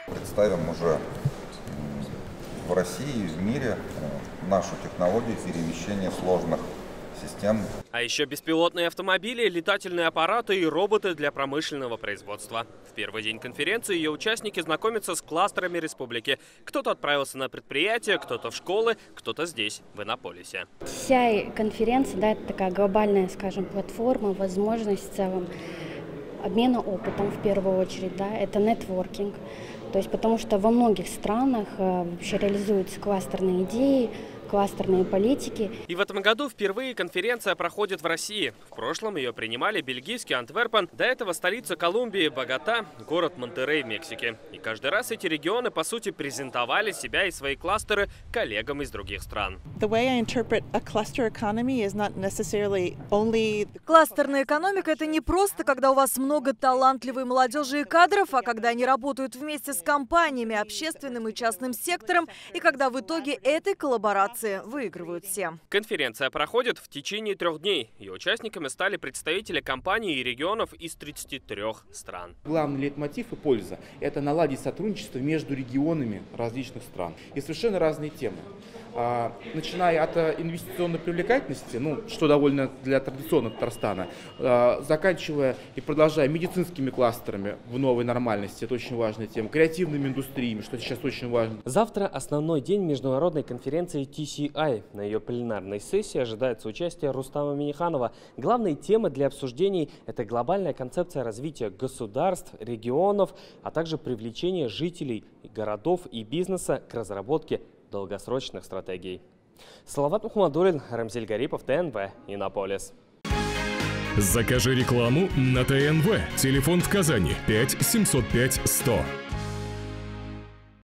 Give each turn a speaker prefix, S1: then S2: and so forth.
S1: Представим уже в России и в мире нашу технологию перемещения сложных систем.
S2: А еще беспилотные автомобили, летательные аппараты и роботы для промышленного производства. В первый день конференции ее участники знакомятся с кластерами республики. Кто-то отправился на предприятия, кто-то в школы, кто-то здесь, в Иннополисе.
S3: Вся конференция, да, это такая глобальная, скажем, платформа, возможность в целом обмена опытом в первую очередь, да, это нетворкинг. То есть потому что во многих странах вообще реализуются кластерные идеи, кластерные политики.
S2: И в этом году впервые конференция проходит в России. В прошлом ее принимали бельгийский Антверпен, до этого столица Колумбии Богота, город Монтеррей в Мексике. И каждый раз эти регионы, по сути, презентовали себя и свои кластеры коллегам из других стран.
S4: Кластерная экономика – это не просто, когда у вас много талантливой молодежи и кадров, а когда они работают вместе с компаниями, общественным и частным сектором, и когда в итоге этой коллаборации выигрывают все.
S2: Конференция проходит в течение 3 дней. Ее участниками стали представители компаний и регионов из 33 стран.
S5: Главный лейтмотив и польза – это наладить сотрудничество между регионами различных стран. И совершенно разные темы. Начиная от инвестиционной привлекательности, что довольно для традиционного Татарстана, заканчивая и продолжая медицинскими кластерами в новой нормальности, это очень важная тема, креативными индустриями, что сейчас очень важно.
S2: Завтра основной день международной конференции TCI. На ее пленарной сессии ожидается участие Рустама Минниханова. Главные темы для обсуждений – это глобальная концепция развития государств, регионов, а также привлечение жителей городов и бизнеса к разработке долгосрочных стратегий. Салават Мухаммадуллин, Рамзиль Гарипов, ТНВ, Иннополис.
S6: Закажи рекламу на ТНВ. Телефон в Казани 5 705 100.